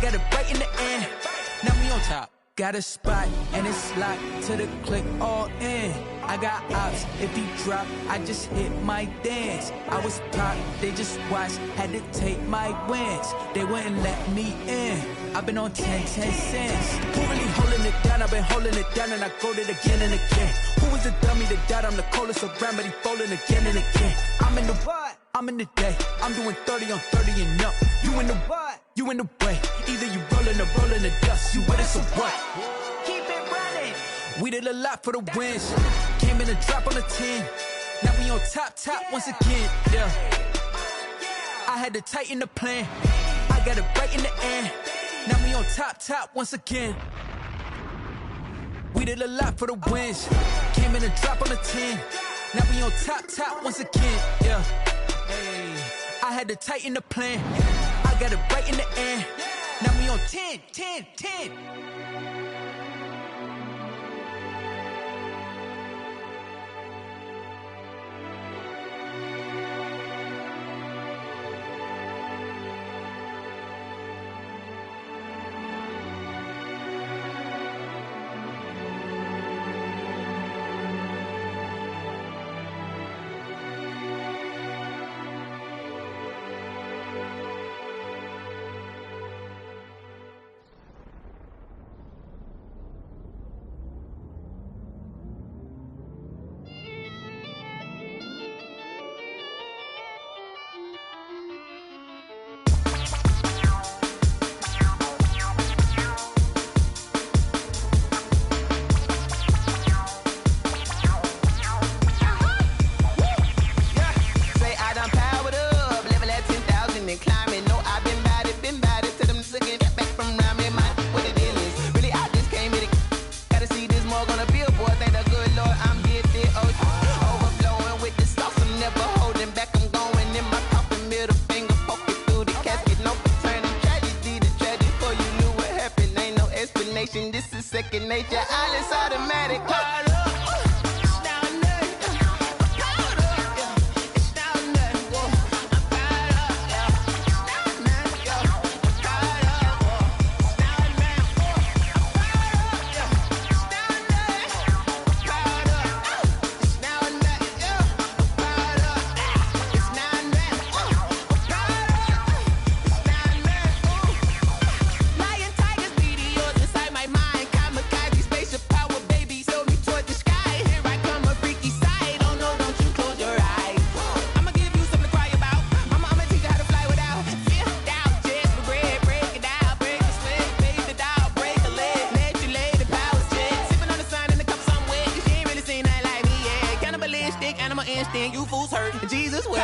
got it right in the end. Now we on top. Got a spot and it's locked to the click all in. I got ops, if he drop, I just hit my dance. I was pop, they just watched, had to take my wins. They wouldn't let me in. I've been on 10 cents. Who really holding it down? I've been holding it down and I go it again and again. Who was the dummy that died? I'm the coldest around, but he folding again and again. I'm in the what? I'm in the day. I'm doing 30 on 30 and up. You in the what? You in the way. Either you rolling or rolling the dust. You with us or what? Keep it running. We did a lot for the wins. Came in and drop on the 10. Now we on top once again. Yeah. I had to tighten the plan. I got it right in the end. Now we on top once again. We did a lot for the wins. Came in and drop on the 10. Now we on top once again. Yeah. Hey. I had to tighten the plan. I got it right in the end. Now we on 10. This is second nature, all is automatic. Animal instinct, you fools hurt. Jesus will.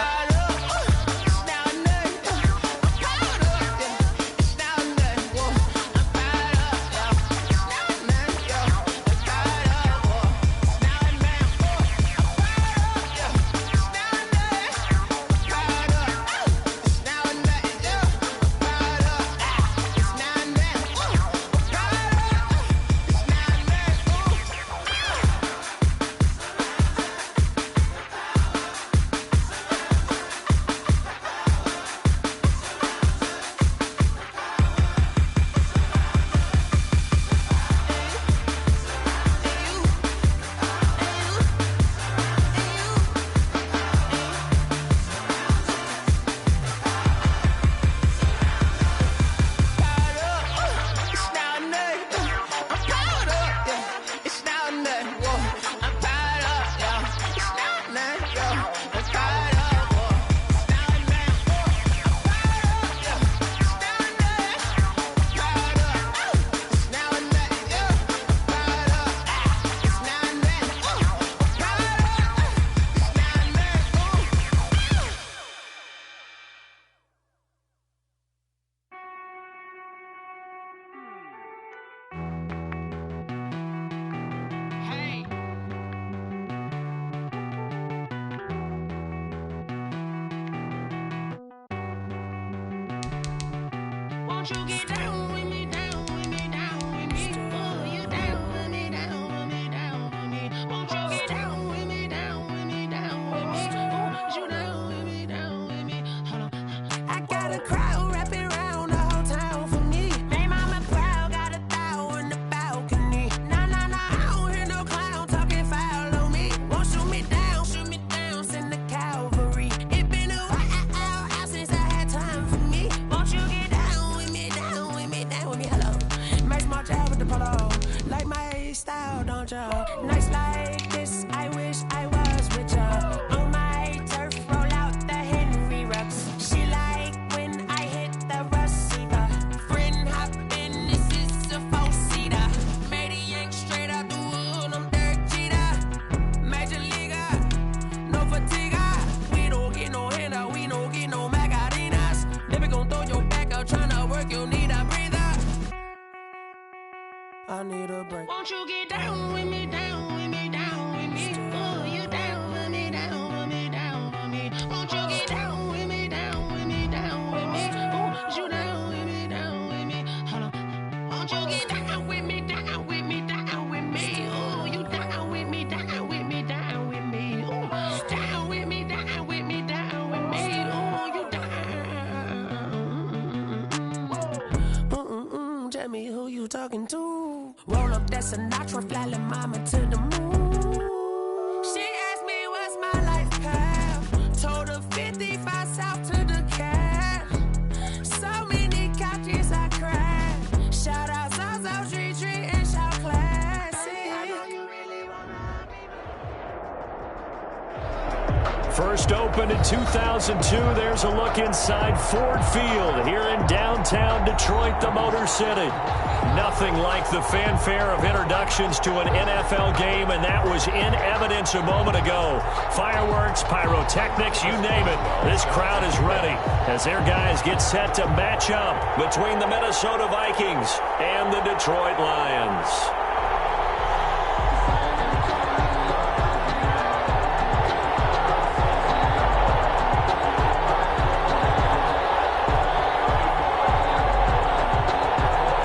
Won't you get down with me, down with me, down with me? Oh, you down with me, down with me, down with me. Won't you get down with me, down with me, down with me? Oh, you down with me, down with me. Hold on. I got a crowd wrapping around the whole town for me. want ya. Nights like this, I wish I was with ya. On my turf, roll out the Henry Rux. She like when I hit the receiver. Friend hop in, this is a four-seater. Made a yank straight out the wood, I'm Derek Jeter. Major leaguer, no fatigue. We don't get no handout, we don't get no Macarinas. Never gon' throw your back out, tryna work, you need a breather. I need a break. Won't you get down with me, down with me, down with me? Oh, you down with me, down with me, down with me. Won't you get down with me, down with me, down with me? Oh, you down with me, down with me. Hold on. Won't you get down with me, down with me, down with me? Oh, you down with me, down with me, down with me. Oh, down with me, down with me, down with me. Oh, you down. Tell me who you talking to. Roll up that Sinatra, fly la mama to the moon. She asked me what's my life path. Told her 55 south to the cab. So many couches I cried. Shout out South Street and shout classic. First opened in 2002. There's a look inside Ford Field here in downtown Detroit, the Motor City. Nothing like the fanfare of introductions to an NFL game, and that was in evidence a moment ago. Fireworks, pyrotechnics, you name it. This crowd is ready as their guys get set to match up between the Minnesota Vikings and the Detroit Lions.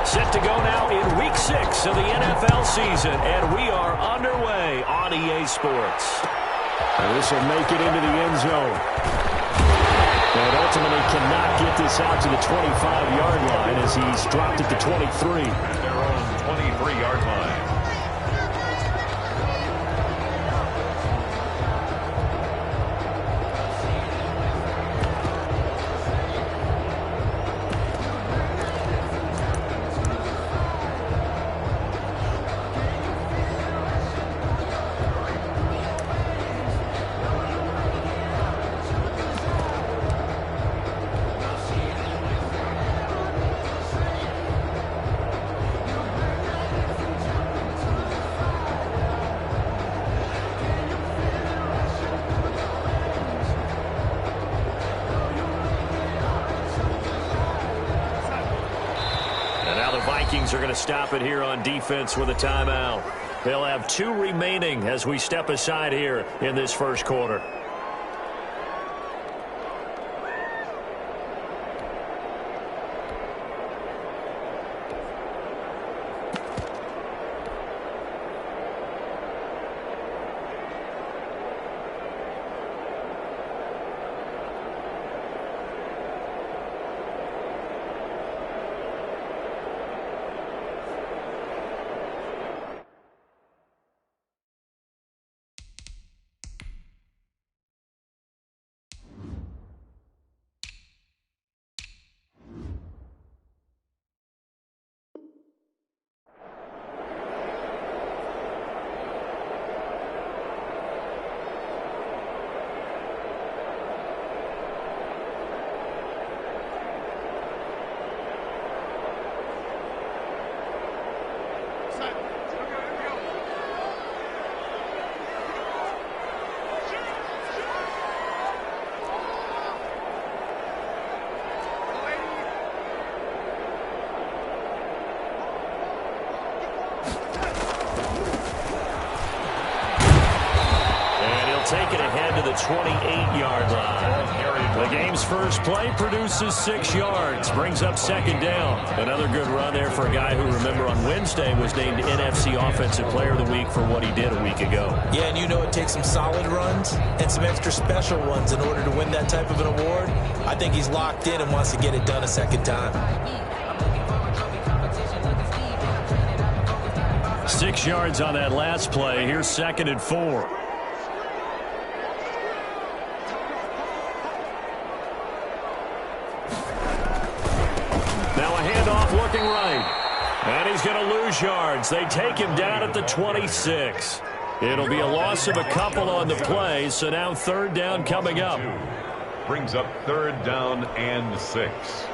Set to go now in Week 6 of the NFL season, and we are underway on EA Sports. And this will make it into the end zone. And ultimately cannot get this out to the 25-yard line as he's dropped it to 23. At their own 23-yard line. Vikings are going to stop it here on defense with a timeout. They'll have 2 remaining as we step aside here in this first quarter. Take it ahead to the 28-yard line. The game's first play produces 6 yards, brings up second down. Another good run there for a guy who, remember, on Wednesday was named NFC Offensive Player of the Week for what he did a week ago. Yeah, and you know it takes some solid runs and some extra special ones in order to win that type of an award. I think he's locked in and wants to get it done a second time. 6 yards on that last play. Here's 2nd and 4. Looking right. And he's going to lose yards. They take him down at the 26. It'll be a loss of a couple on the play, so now third down coming up. Brings up third down and 6.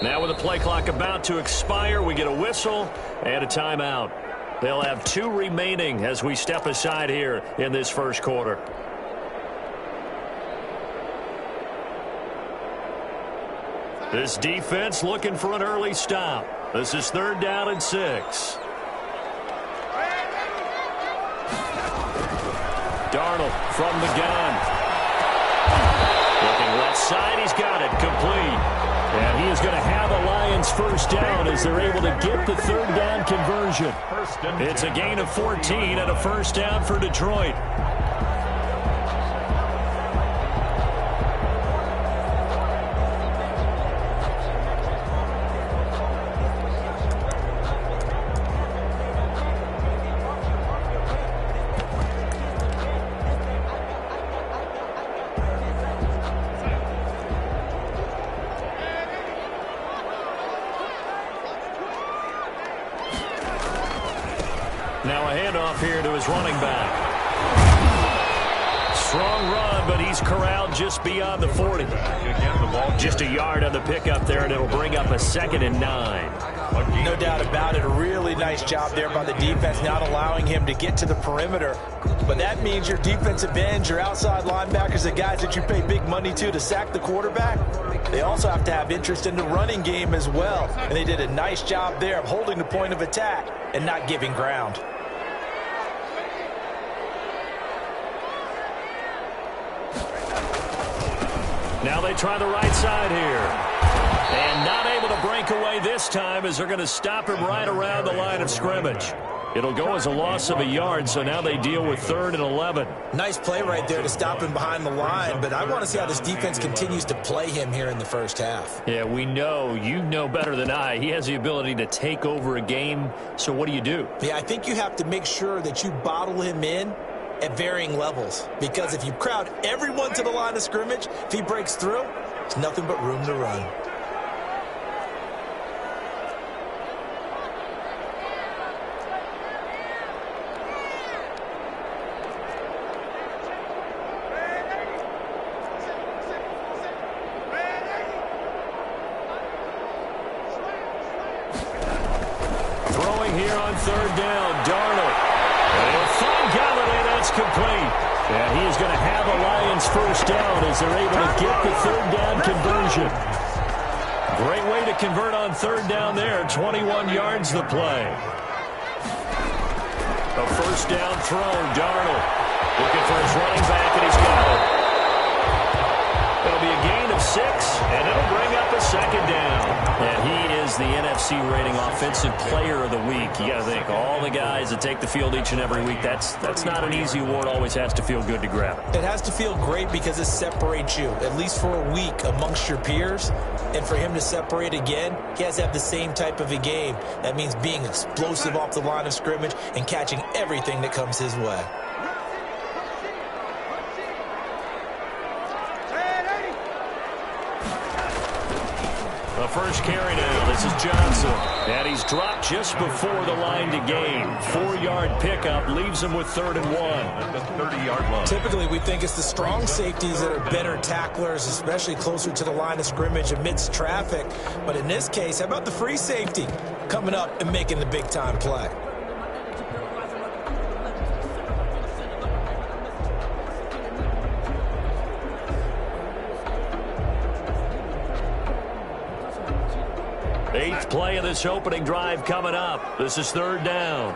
Now with the play clock about to expire, we get a whistle and a timeout. They'll have 2 remaining as we step aside here in this first quarter. This defense looking for an early stop. This is third down and 6. Darnold from the gun. Looking left side, he's got it, complete. And he is going to have a Lions first down as they're able to get the third down conversion. It's a gain of 14 and a first down for Detroit. Now a handoff here to his running back. Strong run, but he's corralled just beyond the 40. Just a yard on the pickup there, and it'll bring up a 2nd and 9. No doubt about it. A really nice job there by the defense, not allowing him to get to the perimeter. But that means your defensive ends, your outside linebackers, the guys that you pay big money to sack the quarterback, they also have to have interest in the running game as well. And they did a nice job there of holding the point of attack and not giving ground. Now they try the right side here. And not able to break away this time as they're going to stop him right around the line of scrimmage. It'll go as a loss of a yard, so now they deal with 3rd and 11. Nice play right there to stop him behind the line, but I want to see how this defense continues to play him here in the first half. Yeah, we know. You know better than I. He has the ability to take over a game, so what do? Yeah, I think you have to make sure that you bottle him in at varying levels, because if you crowd everyone to the line of scrimmage, if he breaks through, there's nothing but room to run. Throwing here on third down, Darnold. They'll find Galladay, that's complete. And he is going to have a Lions first down as they're able to get the third down conversion. Great way to convert on third down there. 21 yards the play. A first down throw, Darnold. Looking for his running back, and he's got it. It'll be a gain of 6, and it'll bring up a 2nd down. And he is the NFC rating offensive player of the week. You got to think, all the guys that take the field each and every week, that's not an easy award. Always has to feel good to grab it. It has to feel great because it separates you, at least for a week, amongst your peers. And for him to separate again, he has to have the same type of a game. That means being explosive off the line of scrimmage and catching everything that comes his way. The first carry now. This is Johnson. And he's dropped just before the line to gain. 4-yard pickup leaves him with 3rd and 1. At the 30-yard line. Typically, we think it's the strong safeties that are better tacklers, especially closer to the line of scrimmage amidst traffic. But in this case, how about the free safety coming up and making the big-time play? Eighth play of this opening drive coming up. This is third down.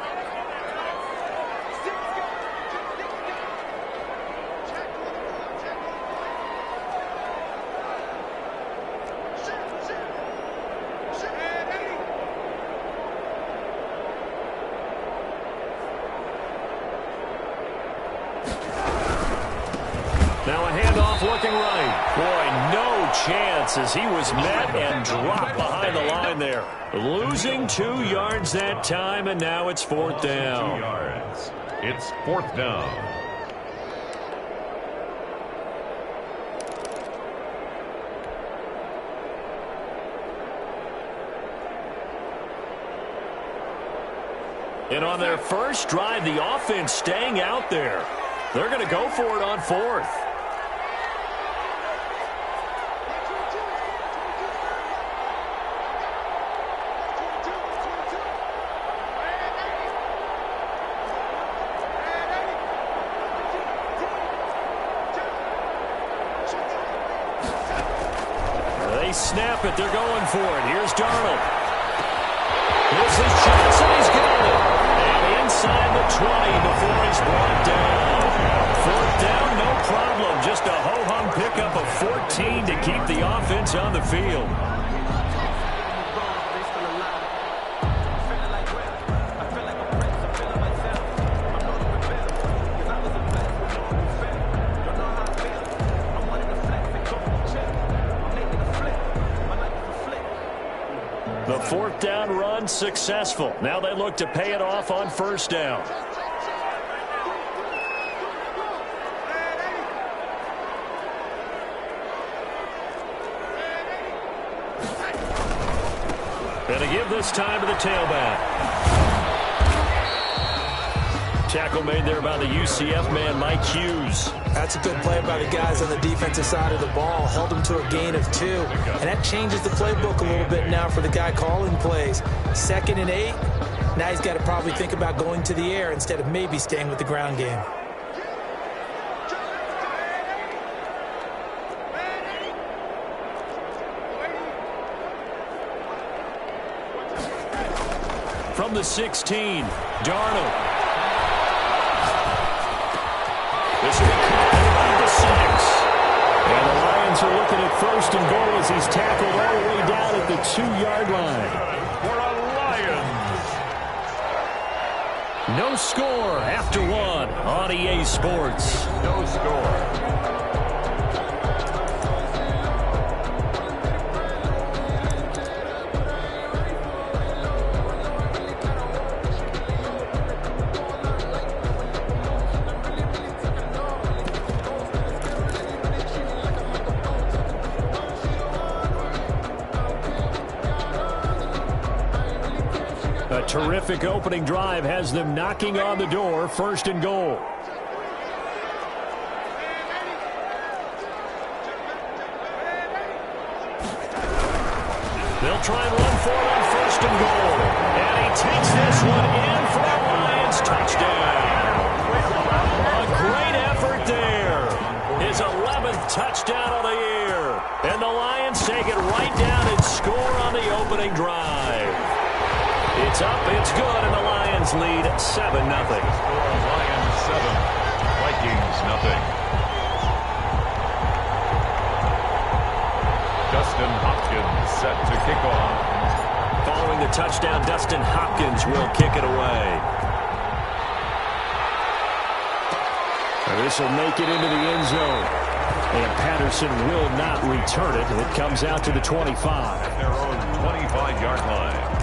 looking right. Boy, no chance as he was met and dropped behind the line there. Losing 2 yards that time, and now it's 4th down. 2 yards. It's 4th down. And on their first drive, the offense staying out there. They're going to go for it on 4th. They snap it. They're going for it. Here's Darnold. Here's his chance, and he's got it. And inside the 20 before he's brought down. 4th down, no problem. Just a ho-hum pickup of 14 to keep the offense on the field. The 4th down run successful. Now they look to pay it off on 1st down. And a give this time to the tailback. Tackle made there by the UCF man, Mike Hughes. That's a good play by the guys on the defensive side of the ball. Held them to a gain of 2. And that changes the playbook a little bit now for the guy calling plays. 2nd and 8. Now he's got to probably think about going to the air instead of maybe staying with the ground game. From the 16, Darnold. This will be caught the 6. And the Lions are looking at 1st and goal as he's tackled all the way down at the 2-yard line. For a Lions. No score after 1 on EA Sports. No score. A terrific opening drive has them knocking on the door. 1st and goal. They'll try and run for it on 1st and goal. And he takes this one in for a Lions touchdown. A great effort there. His 11th touchdown of the year. And the Lions take it right down and score on the opening drive. It's up, it's good, and the Lions lead 7-0. Lions 7, Vikings 0. Dustin Hopkins set to kick off. Following the touchdown, Dustin Hopkins will kick it away. This will make it into the end zone. And Patterson will not return it. It comes out to the 25. At their own 25-yard line.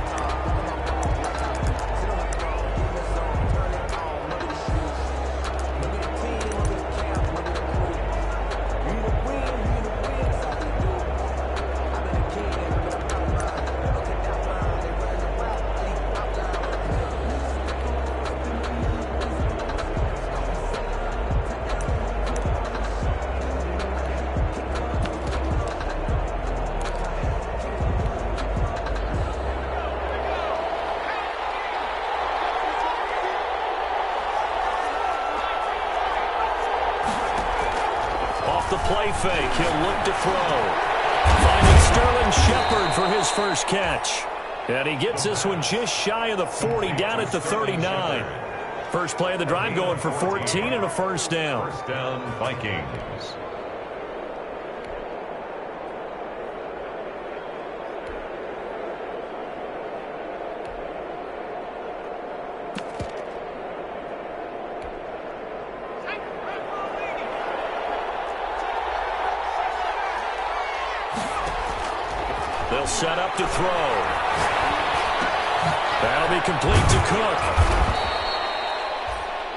The play fake, he'll look to throw. Finding Sterling Shepard for his first catch. And he gets this one just shy of the 40, down at the 39. First play of the drive going for 14 and a 1st down. 1st down, Vikings. They'll set up to throw. That'll be complete to Cook.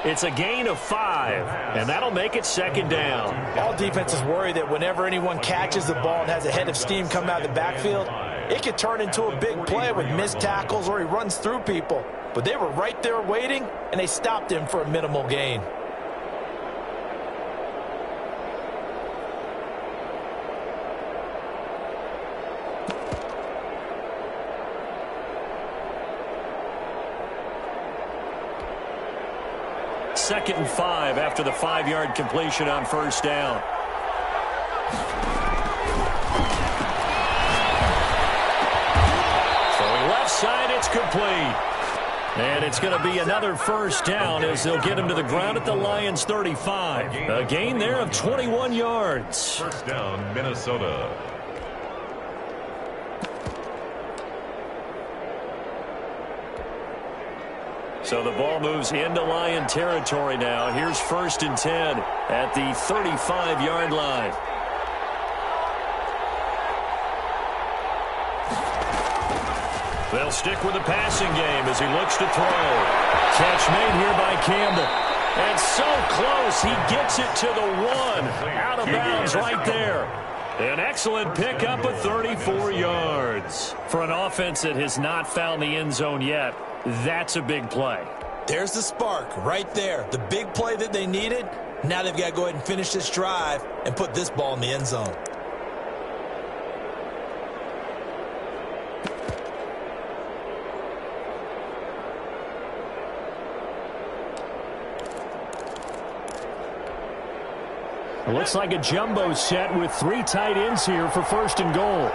It's a gain of 5, and that'll make it second down. All defenses worry that whenever anyone catches the ball and has a head of steam come out of the backfield, it could turn into a big play with missed tackles or he runs through people. But they were right there waiting, and they stopped him for a minimal gain. Second and 5 after the 5-yard completion on first down. Throwing left side, it's complete. And it's going to be another first down as they'll get him to the ground at the Lions' 35. A gain there of 21 yards. First down, Minnesota. So the ball moves into Lion territory now. Here's first and 10 at the 35-yard line. They'll stick with the passing game as he looks to throw. Catch made here by Campbell. And so close, he gets it to the 1. Out of bounds right there. An excellent pickup of 34 yards. For an offense that has not found the end zone yet, that's a big play. There's the spark right there. The big play that they needed. Now they've got to go ahead and finish this drive and put this ball in the end zone. It looks like a jumbo set with 3 tight ends here for first and goal.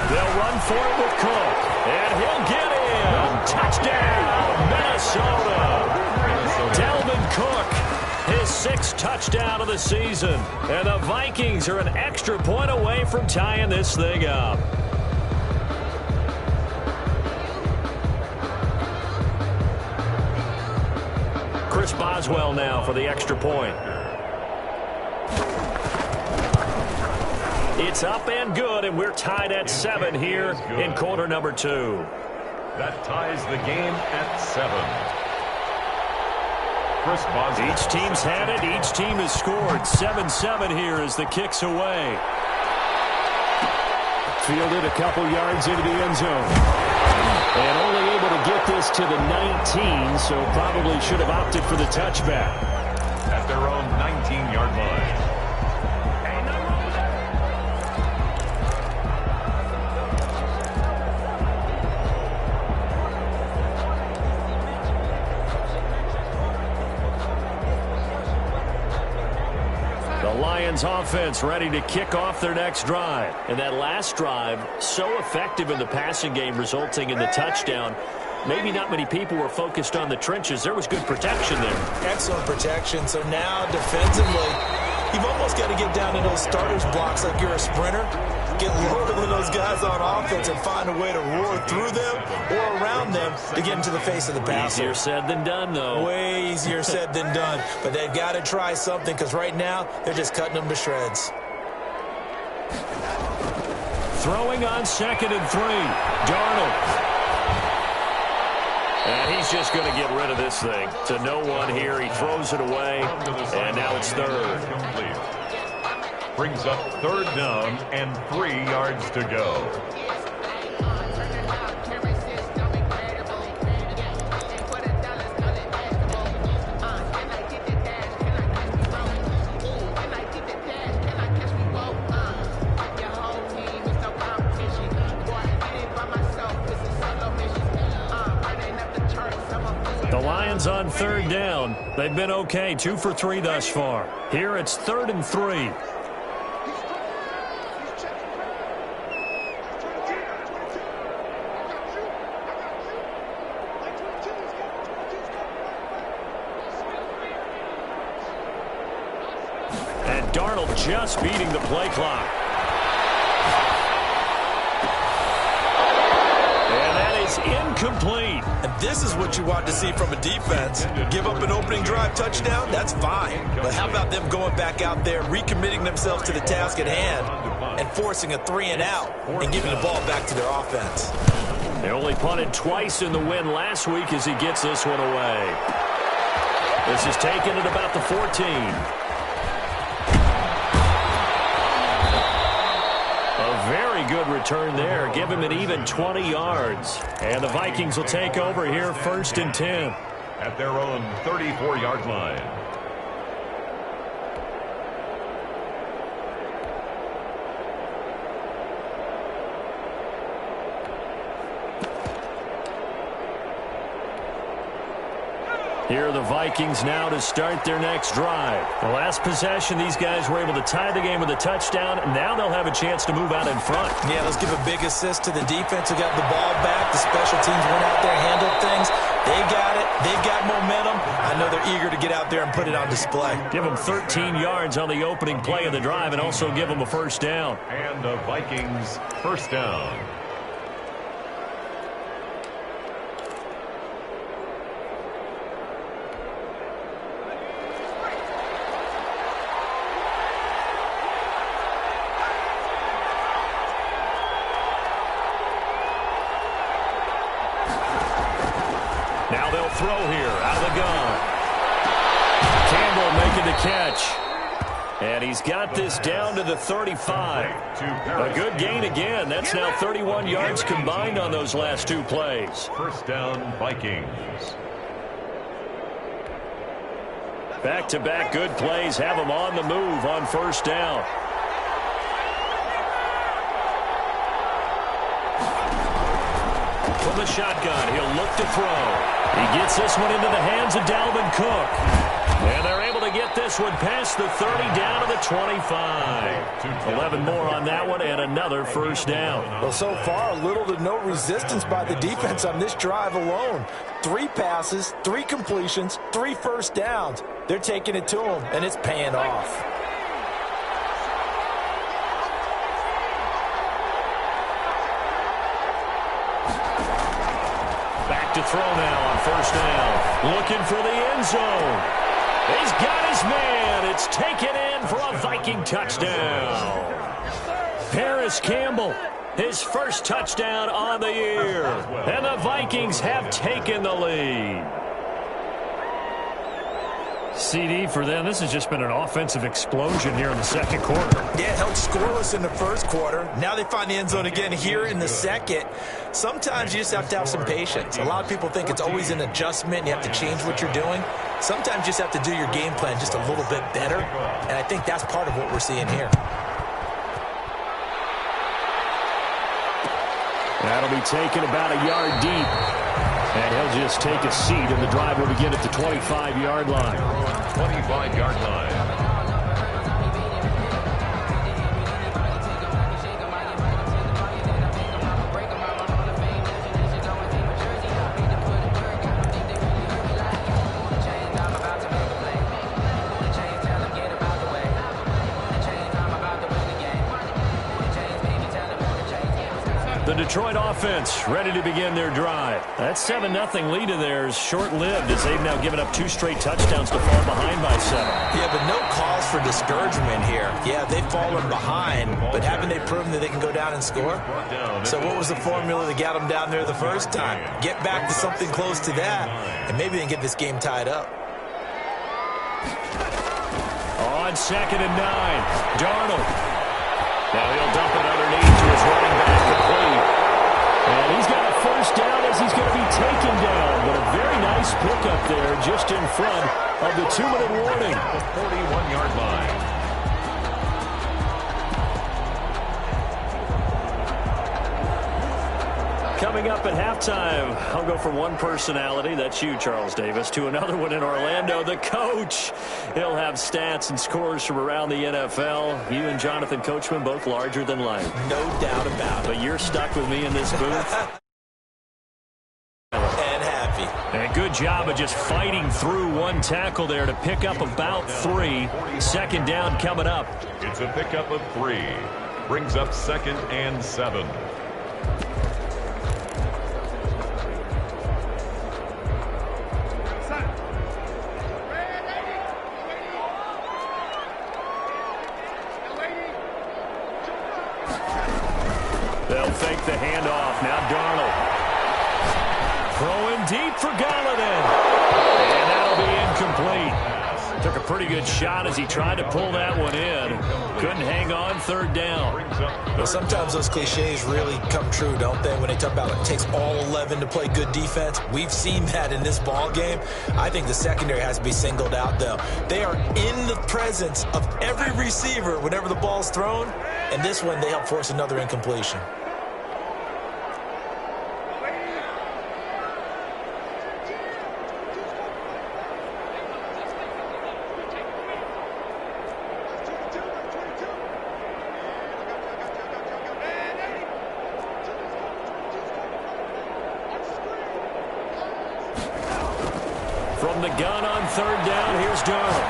They'll run for it with Cook. And he'll get in. Touchdown, Minnesota. Dalvin Cook, his 6th touchdown of the season. And the Vikings are an extra point away from tying this thing up. Chris Boswell now for the extra point. It's up and good, and we're tied at 7 here in quarter number 2. That ties the game at 7. Chris Boswell. Each team's had it. Each team has scored. 7-7 here as the kick's away. Fielded a couple yards into the end zone. And only able to get this to the 19, so probably should have opted for the touchback. At their own 19-yard line. Lions offense ready to kick off their next drive. And that last drive, so effective in the passing game, resulting in the touchdown. Maybe not many people were focused on the trenches. There was good protection there. Excellent protection. So now defensively, you've almost got to get down to those starters blocks like you're a sprinter. Get lower than those guys on offense and find a way to roar through them or around them to get into the face of the passer. Easier said than done, though. Way easier said than done. But they've got to try something because right now they're just cutting them to shreds. Throwing on 2nd and 3. Darnold. And he's just going to get rid of this thing. To no one here. He throws it away. And now it's 3rd. Brings up 3rd down and 3 yards to go. The Lions on 3rd down. They've been okay. 2 for 3 thus far. Here it's 3rd and 3. Darnold just beating the play clock. And that is incomplete. And this is what you want to see from a defense. Give up an opening drive touchdown, that's fine. But how about them going back out there, recommitting themselves to the task at hand, and forcing a 3-and-out and giving the ball back to their offense. They only punted twice in the win last week as he gets this one away. This is taken at about the 14. A very good return there. Give him an even 20 yards. And the Vikings will take over here 1st and 10. At their own 34-yard line. Here are the Vikings now to start their next drive. The last possession, these guys were able to tie the game with a touchdown, and now they'll have a chance to move out in front. Yeah, let's give a big assist to the defense who got the ball back. The special teams went out there, handled things. They got it. They've got momentum. I know they're eager to get out there and put it on display. Give them 13 yards on the opening play of the drive and also give them a 1st down. And the Vikings 1st down. Now they'll throw here out of the gun. Campbell making the catch. And he's got this down to the 35. A good gain again. That's now 31 yards combined on those last 2 plays. 1st down, Vikings. Back-to-back good plays have them on the move on 1st down. From the shotgun, he'll look to throw. He gets this one into the hands of Dalvin Cook. And they're able to get this one past the 30 down to the 25. 11 more on that one and another 1st down. Well, so far, little to no resistance by the defense on this drive alone. 3 passes, 3 completions, 3 1st downs. They're taking it to them, and it's paying off. To throw now on 1st down. Looking for the end zone. He's got his man. It's taken in for a Viking touchdown. Paris Campbell, his 1st touchdown on the year. And the Vikings have taken the lead. CD for them. This has just been an offensive explosion here in the 2nd quarter. Yeah, held scoreless in the 1st quarter. Now they find the end zone again here in the 2nd. Sometimes you just have to have some patience. A lot of people think it's always an adjustment. You have to change what you're doing. Sometimes you just have to do your game plan just a little bit better. And I think that's part of what we're seeing here. That'll be taken about a yard deep. And he'll just take a seat, and the drive will begin at the 25-yard line. 25-yard line. The Detroit offense ready to begin their drive. That 7-0 lead of theirs short-lived as they've now given up 2 straight touchdowns to fall behind by 7. Yeah, but no cause for discouragement here. Yeah, they've fallen behind, but haven't they proven that they can go down and score? So what was the formula that got them down there the 1st time? Get back to something close to that, and maybe they can get this game tied up. On 2nd and 9, Darnold. Now he'll dump it underneath to his running back, complete. And he's got a 1st down as he's going to be taken down. But a very nice pickup there just in front of the 2-minute warning. The 41-yard line. Coming up at halftime, I'll go from one personality, that's you, Charles Davis, to another one in Orlando, the coach. He'll have stats and scores from around the NFL. You and Jonathan Coachman, both larger than life. No doubt about it. But you're stuck with me in this booth. And happy. And a good job of just fighting through one tackle there to pick up about 3. 2nd down coming up. It's a pickup of 3. Brings up 2nd and 7. They'll fake the handoff. Now Darnold. Throwing deep for Gallatin. And that'll be incomplete. Took a pretty good shot as he tried to pull that one in. Couldn't hang on, third down. Well, sometimes those cliches really come true, don't they? When they talk about it takes all 11 to play good defense. We've seen that in this ball game. I think the secondary has to be singled out, though. They are in the presence of every receiver whenever the ball's thrown. And this one, they help force another incompletion. From the gun on third down, here's Darnold.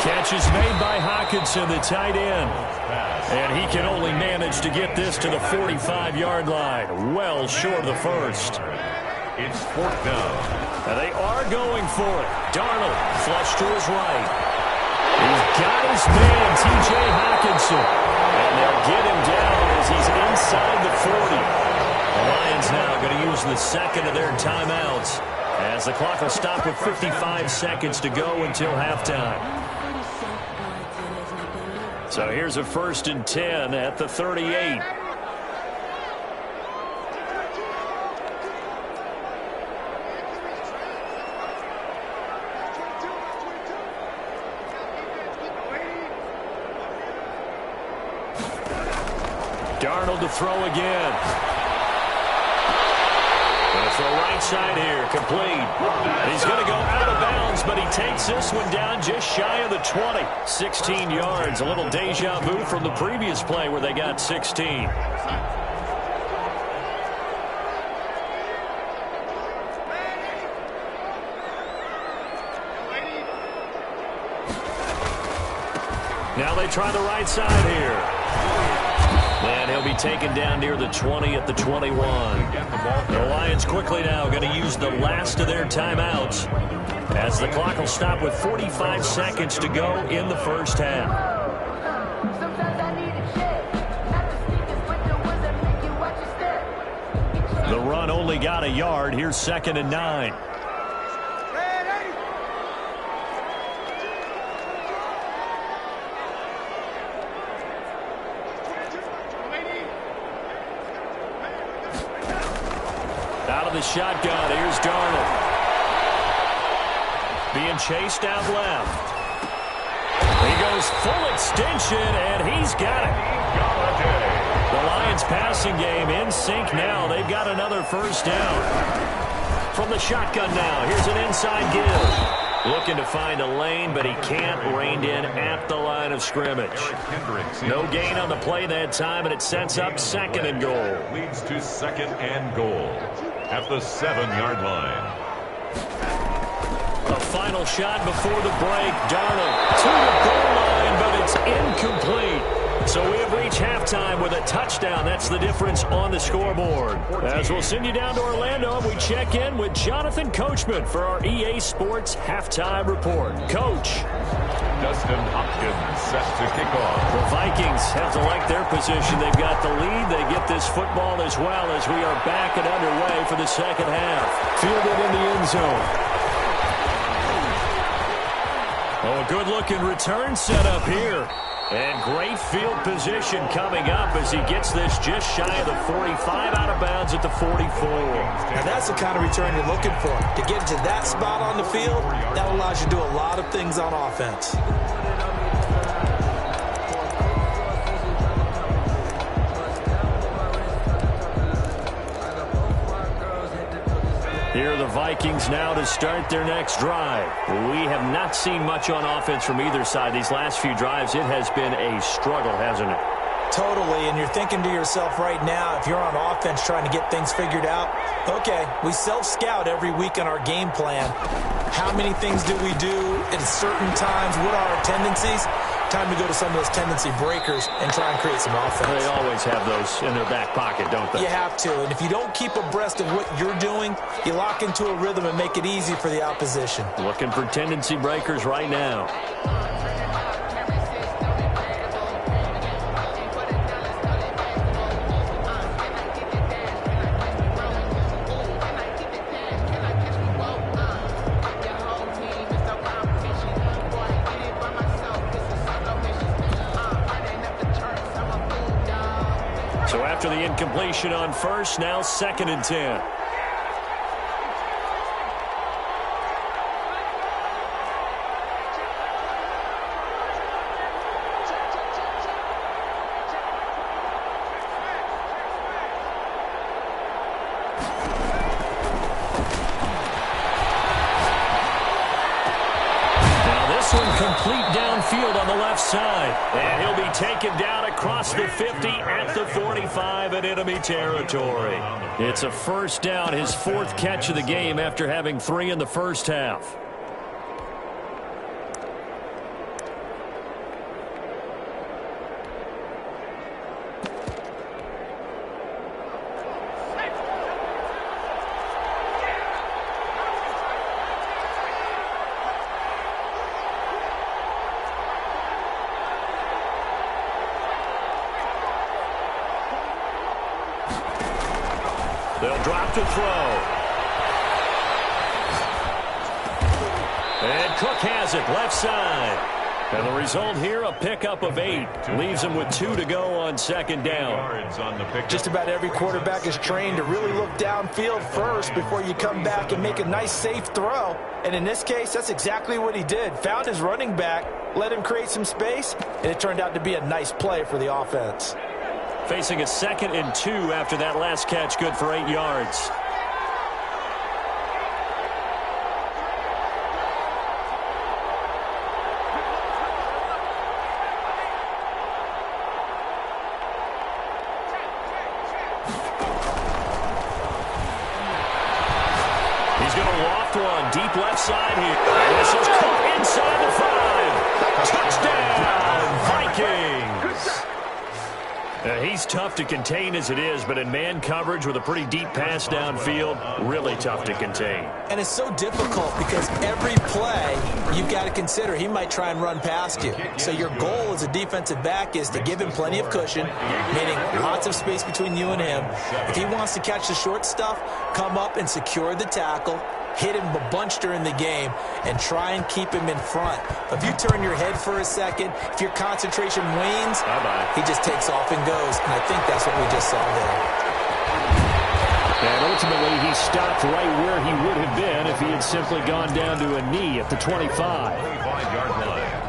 Catch is made by Hockenson, the tight end. And he can only manage to get this to the 45-yard line. Well short of the first. It's fourth down. And they are going for it. Darnold, flush to his right. He's got his man, T.J. Hockenson. And they'll get him down as he's inside the 40. The Lions now going to use the second of their timeouts, as the clock will stop with 55 seconds to go until halftime. So here's a 1st and 10 at the 38. Darnold to throw again. Throw right side here, complete. He's going to go out of bounds, but he takes this one down just shy of the 20. 16 yards, a little deja vu from the previous play where they got 16. Now they try the right side here. And he'll be taken down near the 20 at the 21. The Lions quickly now going to use the last of their timeouts, as the clock will stop with 45 seconds to go in the first half. The run only got a yard. Here's 2nd and 9. The shotgun. Here's Darnold. Being chased out left. He goes full extension, and he's got it. The Lions passing game in sync now. They've got another first down. From the shotgun now, here's an inside give. Looking to find a lane, but he can't. Reined in at the line of scrimmage. No gain on the play that time, and it sets up 2nd and goal. Leads to 2nd and goal at the 7-yard line. A final shot before the break. Darnold to the goal line, but it's incomplete. So we have reached halftime with a touchdown. That's the difference on the scoreboard. As we'll send you down to Orlando, and we check in with Jonathan Coachman for our EA Sports Halftime Report. Coach. Dustin Hopkins set to kick off. The Vikings have to like their position. They've got the lead. They get this football as well, as we are back and underway for the second half. Fielded in the end zone. Oh, a good-looking return set up here. And great field position coming up as he gets this just shy of the 45, out of bounds at the 44. And that's the kind of return you're looking for. To get to that spot on the field, that allows you to do a lot of things on offense. Here are the Vikings now to start their next drive. We have not seen much on offense from either side. These last few drives, it has been a struggle, hasn't it? Totally, and you're thinking to yourself right now, if you're on offense trying to get things figured out, okay, we self-scout every week on our game plan. How many things do we do at certain times? What are our tendencies? Time to go to some of those tendency breakers and try and create some offense. They always have those in their back pocket, don't they? You have to, and if you don't keep abreast of what you're doing, you lock into a rhythm and make it easy for the opposition. Looking for tendency breakers right now. So after the incompletion on first, now 2nd and 10. Complete downfield on the left side. And he'll be taken down across the 50 at the 45 in enemy territory. It's a first down, his 4th catch of the game after having 3 in the first half. They'll drop to throw. And Cook has it, left side. And the result here, a pickup of 8. Leaves him with 2 to go on 2nd down. Just about every quarterback is trained to really look downfield first before you come back and make a nice, safe throw. And in this case, that's exactly what he did. Found his running back, let him create some space, and it turned out to be a nice play for the offense. Facing a 2nd and 2 after that last catch, good for 8 yards. He's going to loft one deep left side here. This is caught inside the 5. Touchdown, Vikings. He's tough to contain as it is, but in man coverage with a pretty deep pass downfield, really tough to contain. And it's so difficult because every play you've got to consider he might try and run past you. So your goal as a defensive back is to give him plenty of cushion, meaning lots of space between you and him. If he wants to catch the short stuff, come up and secure the tackle, hit him a bunch during the game, and try and keep him in front. But if you turn your head for a second, if your concentration wanes, he just takes off and goes. And I think that's what we just saw there. And ultimately, he stopped right where he would have been if he had simply gone down to a knee at the 25. 25-yard line.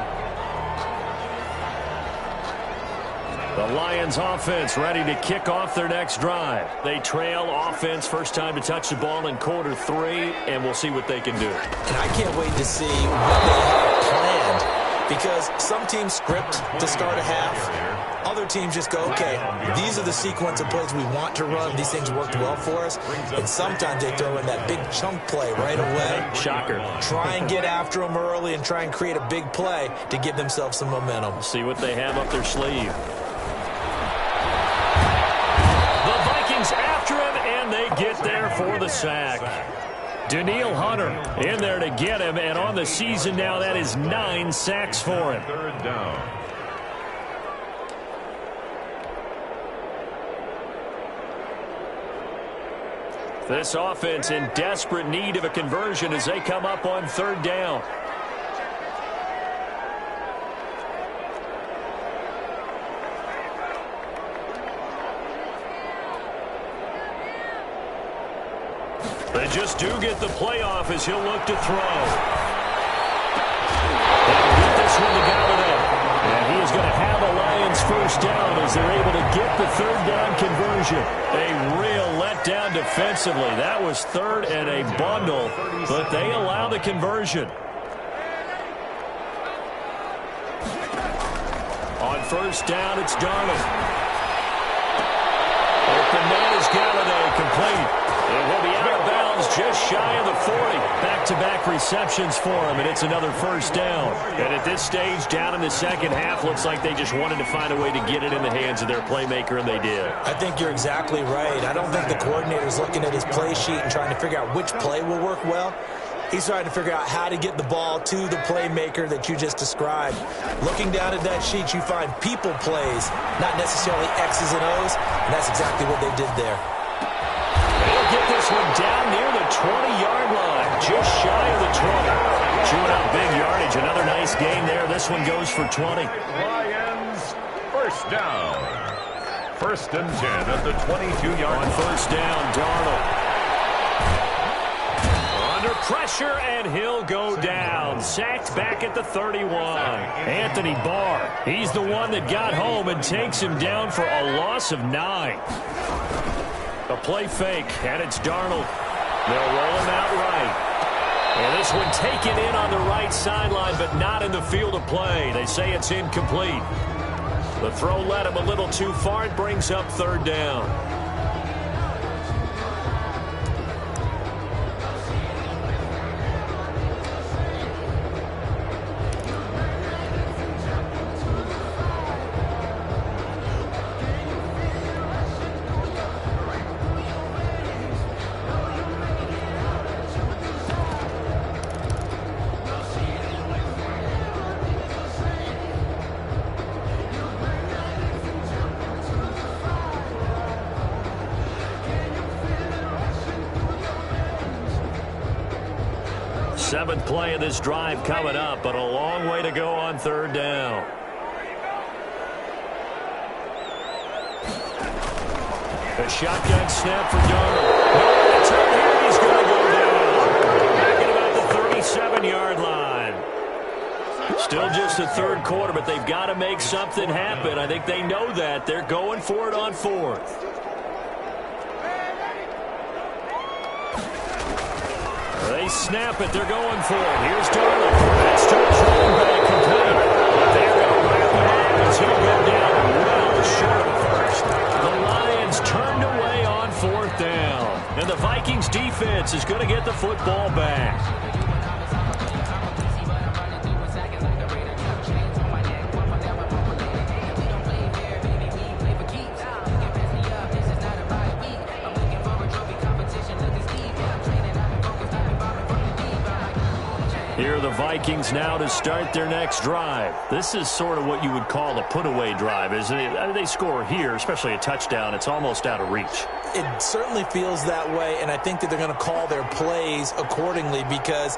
The Lions offense ready to kick off their next drive. They trail offense, first time to touch the ball in quarter 3, and we'll see what they can do. And I can't wait to see what they have planned, because some teams script to start a half. Other teams just go, okay, these are the sequence of plays we want to run. These things worked well for us. And sometimes they throw in that big chunk play right away. Shocker. Try and get after them early and try and create a big play to give themselves some momentum. See what they have up their sleeve. After him, and they get there for the sack. Daniil Hunter in there to get him, and on the season now, that is 9 sacks for him. 3rd down. This offense in desperate need of a conversion as they come up on 3rd down. They just do get the playoff as he'll look to throw. They'll get this one to Galladay. And he is going to have a Lions first down as they're able to get the 3rd down conversion. A real letdown defensively. That was 3rd and a bundle, but they allow the conversion. On first down, it's Darnold. Open man is Galladay, complete. It will be out of bounds just shy of the 40. Back-to-back receptions for him, and it's another first down. And at this stage, down in the second half, looks like they just wanted to find a way to get it in the hands of their playmaker, and they did. I think you're exactly right. I don't think the coordinator's looking at his play sheet and trying to figure out which play will work well. He's trying to figure out how to get the ball to the playmaker that you just described. Looking down at that sheet, you find people plays, not necessarily X's and O's, and that's exactly what they did there. They'll get this one down near the 20-yard line, just shy of the 20. Chewing out big yardage, another nice gain there. This one goes for 20. Lions, first down. First and 10 at the 22-yard line. On first down, Darnold. Under pressure, and he'll go down. Sacked back at the 31. Anthony Barr, he's the one that got home and takes him down for a loss of 9. A play fake, and it's Darnold. They'll roll him out right. And this one taken in on the right sideline, but not in the field of play. They say it's incomplete. The throw led him a little too far. It brings up third down. Seventh play of this drive coming up, but a long way to go on third down. A shotgun snap for Darnold. No return here. He's going to go down. Back at about the 37-yard line. Still just the third quarter, but they've got to make something happen. I think they know that. They're going for it on fourth. They snap it. They're going for it. Here's Darnold. That's to his running back, complete. But they're going to wrap it up as he'll go down well short of first. The Lions turned away on fourth down. And the Vikings defense is going to get the football back. Here are the Vikings now to start their next drive. This is sort of what you would call a put-away drive, isn't it? They score here, especially a touchdown. It's almost out of reach. It certainly feels that way, and I think that they're going to call their plays accordingly, because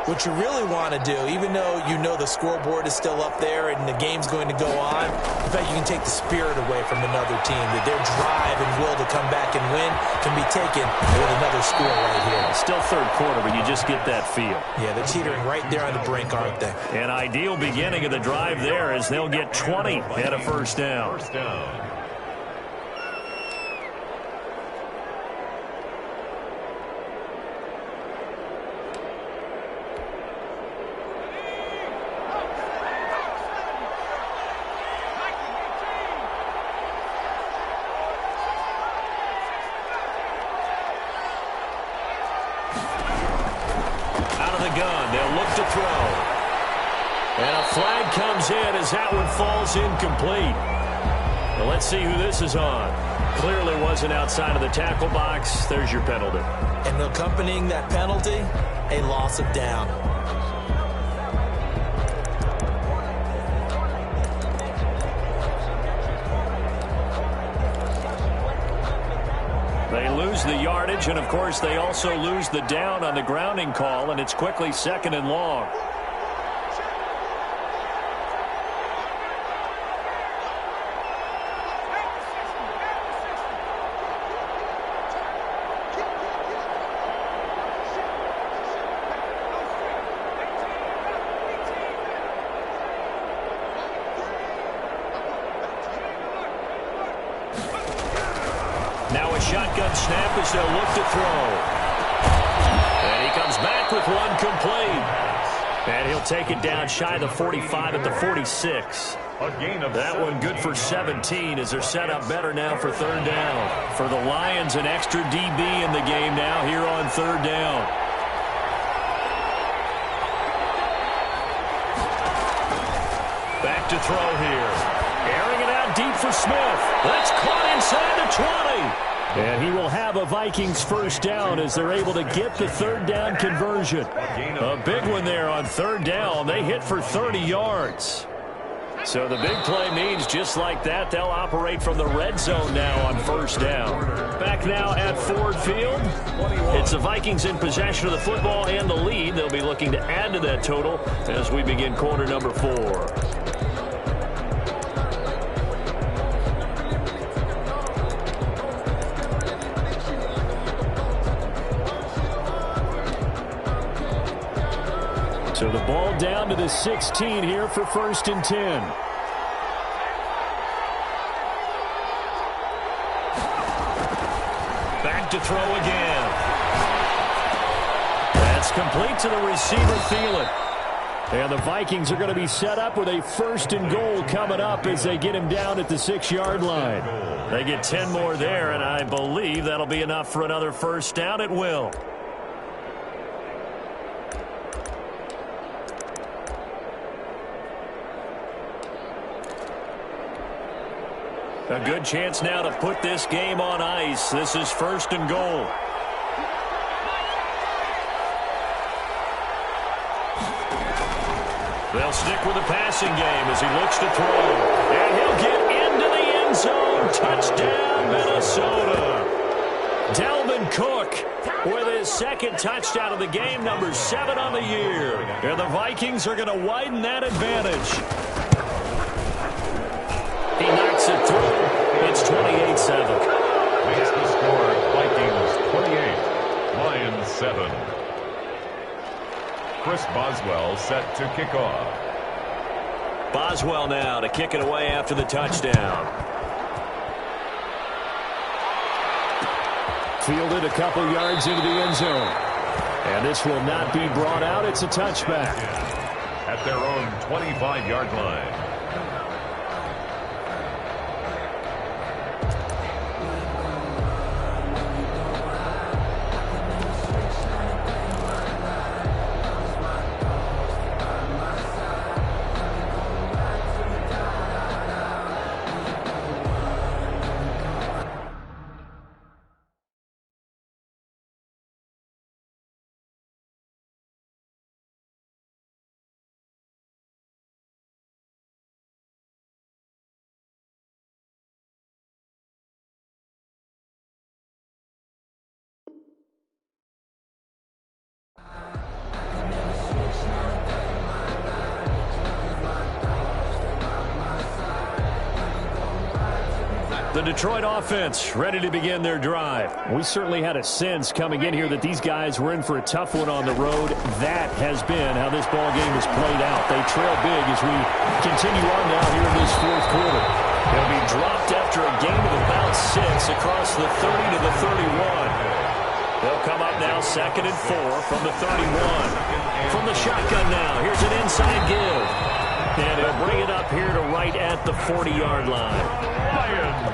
what you really want to do, even though you know the scoreboard is still up there and the game's going to go on, in fact, you can take the spirit away from another team, that their drive and will to come back and win can be taken with another score right here. Still third quarter, but you just get that feel. Yeah, they're teetering right there on the brink, aren't they? An ideal beginning of the drive there as they'll get 20 at a first down. First down. Comes in as that one falls incomplete. Well, let's see who this is on. Clearly wasn't outside of the tackle box. There's your penalty. And accompanying that penalty, a loss of down. They lose the yardage, and of course they also lose the down on the grounding call, and it's quickly second and long. Shotgun snap as they'll look to throw. And he comes back with one complete. And he'll take it down shy of the 45 at the 46. That one good for 17 as they're set up better now for third down. For the Lions, an extra DB in the game now here on third down. Back to throw here. Airing it out deep for Smith. That's caught inside the 20. And he will have a Vikings first down as they're able to get the third down conversion. A big one there on third down. They hit for 30 yards. So the big play means just like that, they'll operate from the red zone now on first down. Back now at Ford Field. It's the Vikings in possession of the football and the lead. They'll be looking to add to that total as we begin quarter number 4. Ball down to the 16 here for 1st and 10. Back to throw again. That's complete to the receiver, Thielen. And the Vikings are going to be set up with a 1st and goal coming up as they get him down at the 6-yard line. They get 10 more there, and I believe that'll be enough for another 1st down. It will. A good chance now to put this game on ice. This is 1st and goal. They'll stick with the passing game as he looks to throw. And he'll get into the end zone. Touchdown, Minnesota. Dalvin Cook with his 2nd touchdown of the game, number 7 on the year. And the Vikings are going to widen that advantage. He knocks it through. It's 28-7. Makes the score Vikings 28, Lions 7. Chris Boswell set to kick off. Boswell now to kick it away after the touchdown. Fielded a couple yards into the end zone. And this will not be brought out. It's a touchback. At their own 25-yard line. The Detroit offense ready to begin their drive. We certainly had a sense coming in here that these guys were in for a tough one on the road. That has been how this ball game has played out. They trail big as we continue on now here in this 4th quarter. They'll be dropped after a gain of about 6 across the 30 to the 31. They'll come up now 2nd and 4 from the 31. From the shotgun now, here's an inside give. And he'll bring it up here to right at the 40-yard line. Lions.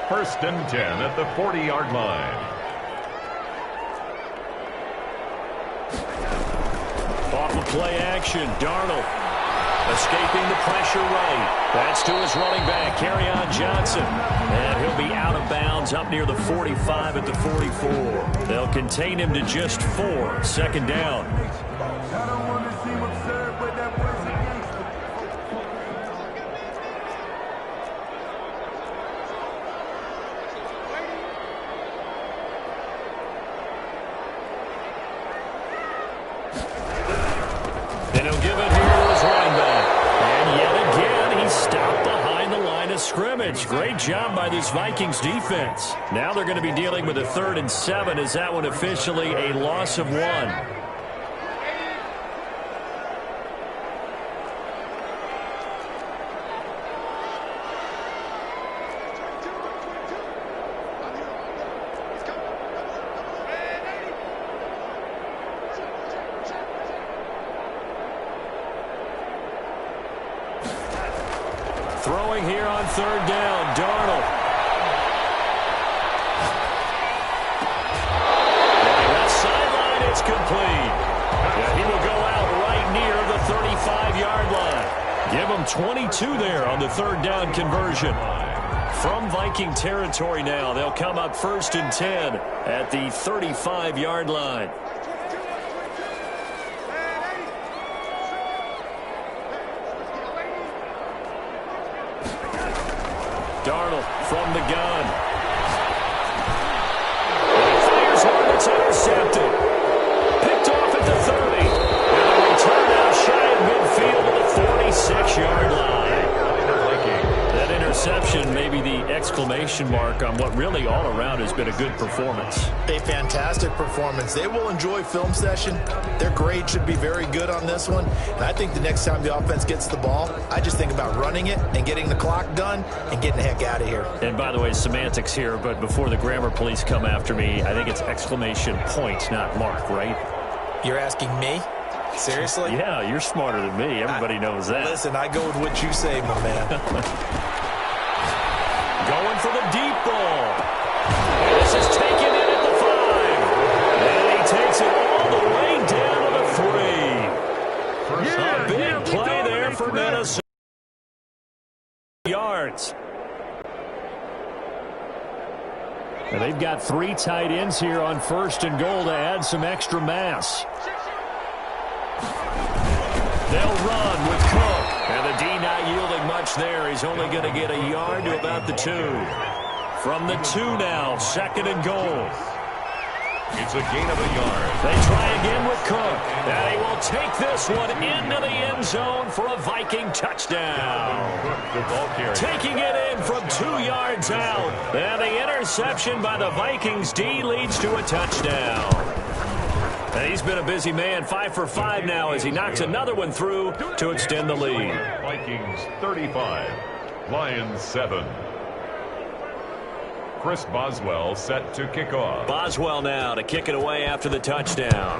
1st and 10 at the 40-yard line. Off of play action, Darnold escaping the pressure right. That's to his running back, Kerryon Johnson. And he'll be out of bounds up near the 45 at the 44. They'll contain him to just 4. 2nd down. And he'll give it here to his running back. And yet again, he's stopped behind the line of scrimmage. Great job by this Vikings defense. Now they're going to be dealing with a 3rd and 7. Is that one officially a loss of 1? Throwing here on 3rd down, Darnold. And that sideline, it's complete. Yeah, he will go out right near the 35-yard line. Give him 22 there on the 3rd down conversion. From Viking territory now, they'll come up 1st and 10 at the 35-yard line. Darnold from the gun. And he fires one that's intercepted. Picked off at the 30. And a return out shy of midfield to the 46-yard line. That interception may be the exclamation mark on what really all around has been a good performance. A fantastic performance. They will enjoy film session. Their grade should be very good on this one. And I think the next time the offense gets the ball, I just think about running it and getting the clock done and getting the heck out of here. And by the way, semantics here, but before the grammar police come after me, I think it's exclamation point, not mark, right? You're asking me? Seriously? Yeah, you're smarter than me. Everybody knows that. Listen, I go with what you say, my man. Going for the deep ball. And this is taken in at the 5. And he takes it all the way down to the 3. A big play there for Minnesota. Yards. And they've got 3 tight ends here on 1st and goal to add some extra mass. They'll run with Cook. And the D not yielding much there. He's only going to get a yard to about the 2. From the 2 now, 2nd and goal. It's a gain of a yard. They try again with Cook. And he will take this one into the end zone for a Viking touchdown. Taking it in from 2 yards out. And the interception by the Vikings D leads to a touchdown. And he's been a busy man, 5 for 5 now as he knocks another one through to extend the lead. Vikings 35, Lions 7. Chris Boswell set to kick off. Boswell now to kick it away after the touchdown.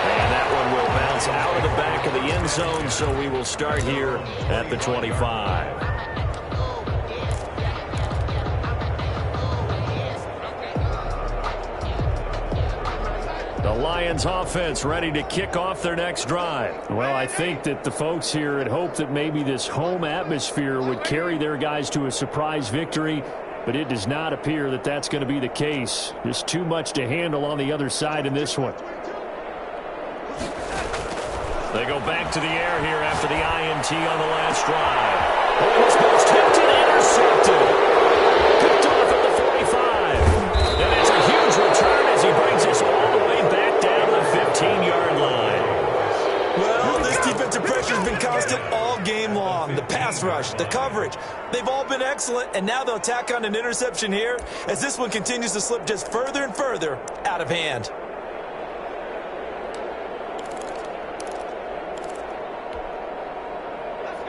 And that one will bounce out of the back of the end zone, so we will start here at the 25. The Lions offense ready to kick off their next drive. Well, I think that the folks here had hoped that maybe this home atmosphere would carry their guys to a surprise victory, but it does not appear that that's going to be the case. There's too much to handle on the other side in this one. They go back to the air here after the INT on the last drive. Oh, this ball's tipped and intercepted. Picked off at the 45. And it's a huge return as he brings us all the way back down to the 15-yard line. Well, this defensive pressure has been constant all game long. The pass rush, the coverage, they've all been excellent, and now they'll tack on an interception here as this one continues to slip just further and further out of hand.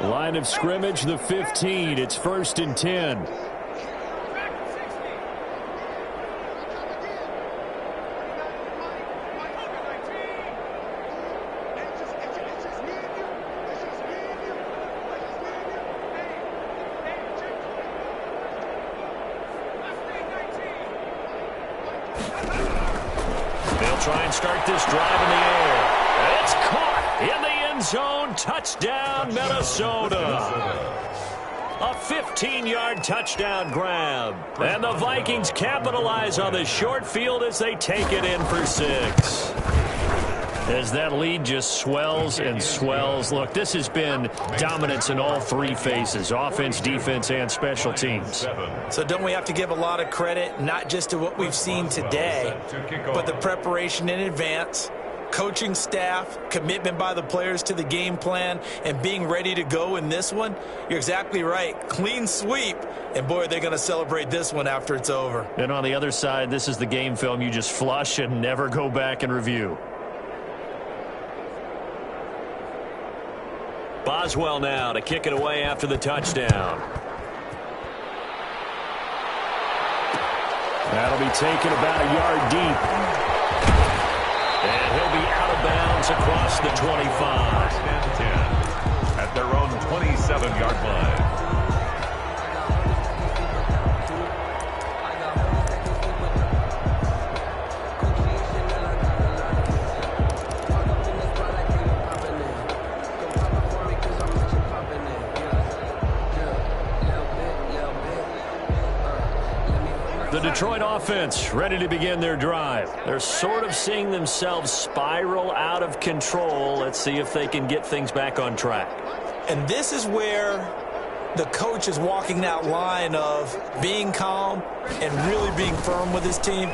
Line of scrimmage, the 15. It's 1st and 10. They'll try and start this drive in the air. It's caught in the end zone. Touchdown, Minnesota. A 15-yard touchdown grab. And the Vikings capitalize on the short field as they take it in for 6. As that lead just swells and swells. Look, this has been dominance in all 3 phases, offense, defense, and special teams. So don't we have to give a lot of credit, not just to what we've seen today, but the preparation in advance, coaching staff, commitment by the players to the game plan, and being ready to go in this one? You're exactly right. Clean sweep. And, boy, they're going to celebrate this one after it's over. And on the other side, this is the game film you just flush and never go back and review. Boswell now to kick it away after the touchdown. That'll be taken about a yard deep. And he'll be out of bounds across the 25. 10 at their own 27-yard line. The Detroit offense ready to begin their drive. They're sort of seeing themselves spiral out of control. Let's see if they can get things back on track. And this is where the coach is walking that line of being calm and really being firm with his team.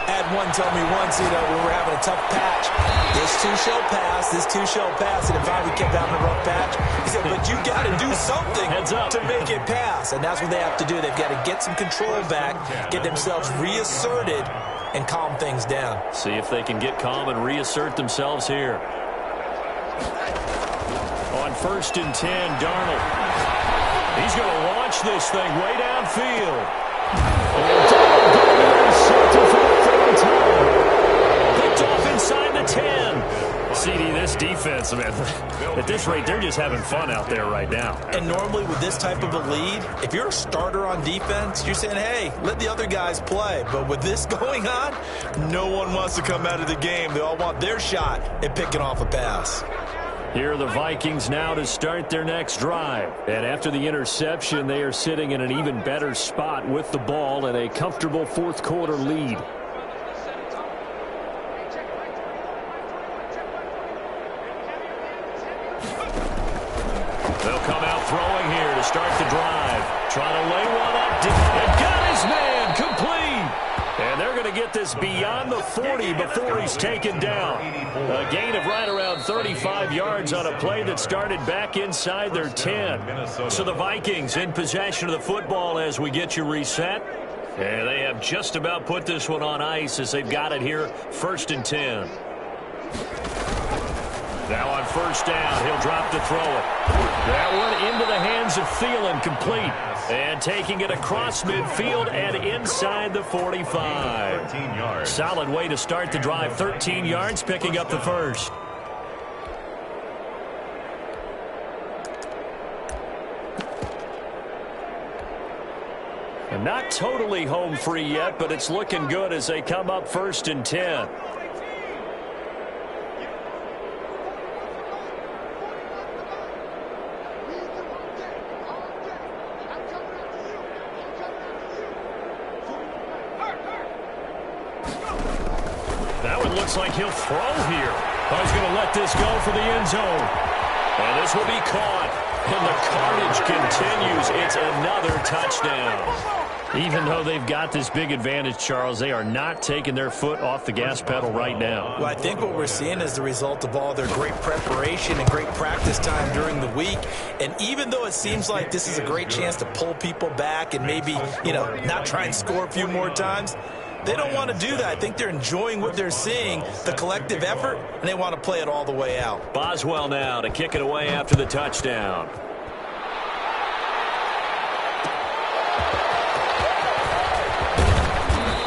I had one tell me once, when we're having a tough patch, this too shall pass, this too shall pass. And if we kept having a rough patch, he said, but you got to do something to make it pass. And that's what they have to do. They've got to get some control back, get themselves reasserted, and calm things down. See if they can get calm and reassert themselves here. On 1st and 10, Darnold. He's going to launch this thing way downfield. Picked off inside the 10. CD, this defense, man, at this rate, they're just having fun out there right now. And normally with this type of a lead, if you're a starter on defense, you're saying, hey, let the other guys play. But with this going on, no one wants to come out of the game. They all want their shot at picking off a pass. Here are the Vikings now to start their next drive. And after the interception, they are sitting in an even better spot with the ball and a comfortable fourth quarter lead. They'll come out throwing here to start the drive. Trying to lay one up. And got his man complete. And they're going to get this beyond the 40 before he's taken down. A gain of right around 35 yards on a play that started back inside their 10. So the Vikings in possession of the football as we get you reset. And they have just about put this one on ice as they've got it here, 1st and 10. Now on 1st down, he'll drop to throw it. That one into the hands of Thielen, complete. And taking it across midfield and inside the 45. 13 yards. Solid way to start the drive. 13 yards, picking up the first. And not totally home free yet, but it's looking good as they come up 1st and 10. Looks like he'll throw here. He's going to let this go for the end zone. And this will be caught. And the carnage continues. It's another touchdown. Even though they've got this big advantage, Charles, they are not taking their foot off the gas pedal right now. Well, I think what we're seeing is the result of all their great preparation and great practice time during the week. And even though it seems like this is a great chance to pull people back and maybe, not try and score a few more times, they don't want to do that. I think they're enjoying what they're seeing, the collective effort, and they want to play it all the way out. Boswell now to kick it away after the touchdown.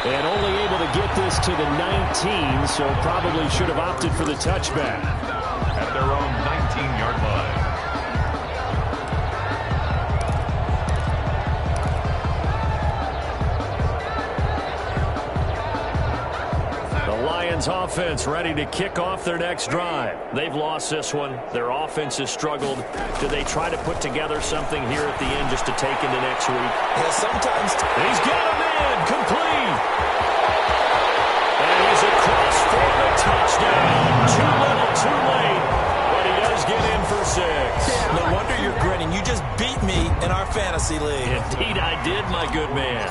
And only able to get this to the 19, so probably should have opted for the touchback. At their own 19-yard line. Lions offense ready to kick off their next drive. They've lost this one. Their offense has struggled. Do they try to put together something here at the end just to take into next week? Yeah, sometimes. He's got him in. Complete. And he's across for the touchdown. Too little, too late. But he does get in for 6. No wonder you're grinning. You just beat me in our fantasy league. Indeed I did, my good man.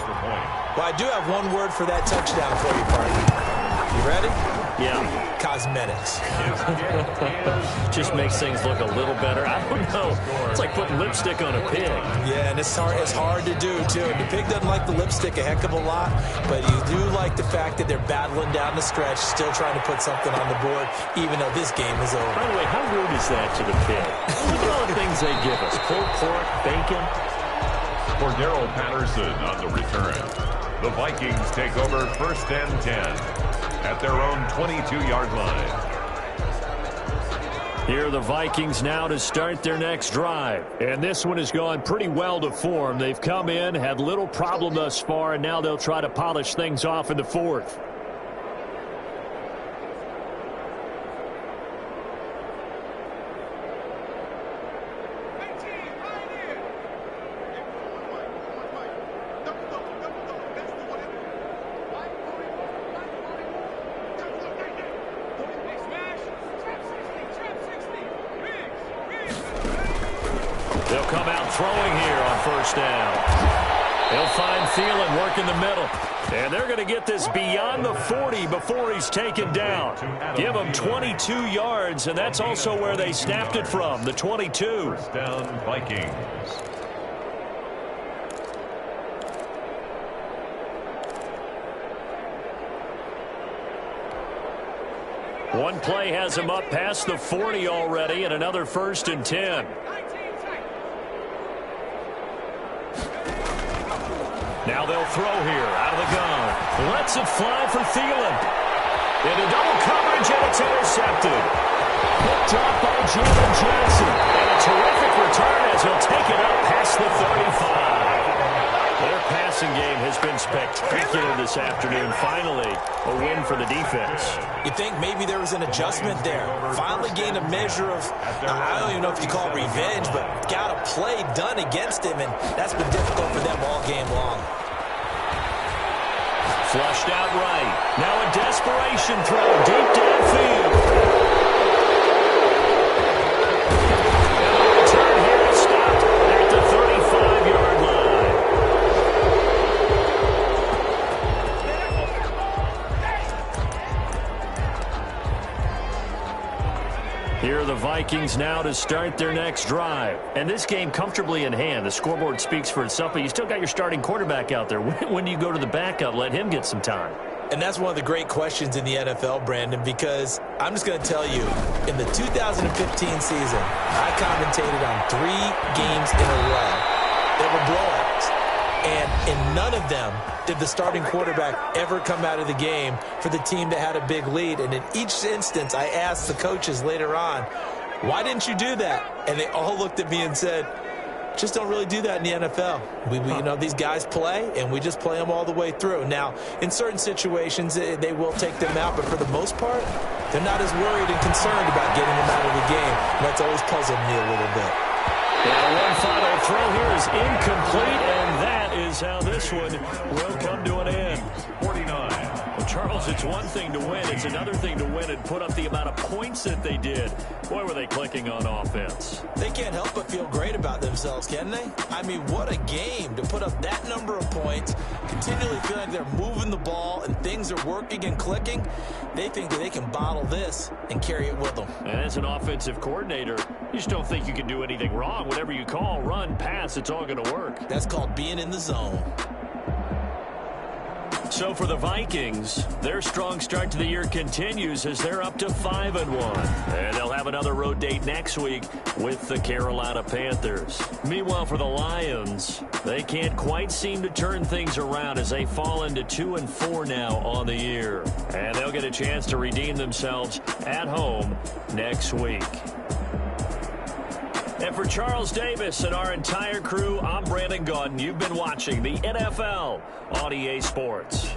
Well, I do have one word for that touchdown for you, partner. You ready? Yeah. Cosmetics. Just makes things look a little better. I don't know. It's like putting lipstick on a pig. Yeah, and it's hard to do, too. And the pig doesn't like the lipstick a heck of a lot, but you do like the fact that they're battling down the stretch, still trying to put something on the board, even though this game is over. By the way, how rude is that to the pig? Look at all the things they give us. Pulled pork, bacon. For Darrell Patterson on the return. The Vikings take over 1st and 10. At their own 22-yard line. Here are the Vikings now to start their next drive. And this one has gone pretty well to form. They've come in, had little problem thus far, and now they'll try to polish things off in the 4th. They'll come out throwing here on 1st down. They'll find Thielen working the middle. And they're going to get this beyond the 40 before he's taken down. Give him 22 yards, and that's also where they snapped it from, the 22. First down, Vikings. One play has him up past the 40 already, and another 1st and 10. Now they'll throw here out of the gun. Lets it fly for Thielen. Into double coverage, and it's intercepted. Picked off by Jalen Johnson. And a terrific return as he'll take it up past the 35. Their passing game has been spectacular this afternoon. Finally, a win for the defense. You think maybe there was an adjustment there. Finally gained a measure of, I don't even know if you call it revenge, but got a play done against him, and that's been difficult for them all game long. Flushed out right. Now a desperation throw deep downfield. And the return here is stopped at the 35-yard line. Here are the Vikings now to start their next drive. And this game comfortably in hand. The scoreboard speaks for itself, but you still got your starting quarterback out there. When do you go to the backup? Let him get some time. And that's one of the great questions in the NFL, Brandon, because I'm just going to tell you, in the 2015 season, I commentated on 3 games in a row. They were blowouts. And in none of them did the starting quarterback ever come out of the game for the team that had a big lead. And in each instance, I asked the coaches later on, why didn't you do that? And they all looked at me and said, just don't really do that in the NFL. You know, these guys play, and we just play them all the way through. Now, in certain situations, they will take them out, but for the most part, they're not as worried and concerned about getting them out of the game. And that's always puzzled me a little bit. And one final throw here is incomplete, and that is how this one will come to an end. 49. Well, Charles, it's one thing to win. It's another thing to win and put up the amount of points that they did. Boy, were they clicking on offense. They can't help but feel great about themselves, can they? I mean, what a game to put up that number of points, continually feel like they're moving the ball and things are working and clicking. They think that they can bottle this and carry it with them. And as an offensive coordinator, you just don't think you can do anything wrong. Whatever you call, run, pass, it's all going to work. That's called being in the zone. So for the Vikings, their strong start to the year continues as they're up to 5-1. And they'll have another road date next week with the Carolina Panthers. Meanwhile, for the Lions, they can't quite seem to turn things around as they fall into 2-4 now on the year. And they'll get a chance to redeem themselves at home next week. And for Charles Davis and our entire crew, I'm Brandon Gaudin. You've been watching the NFL on EA Sports.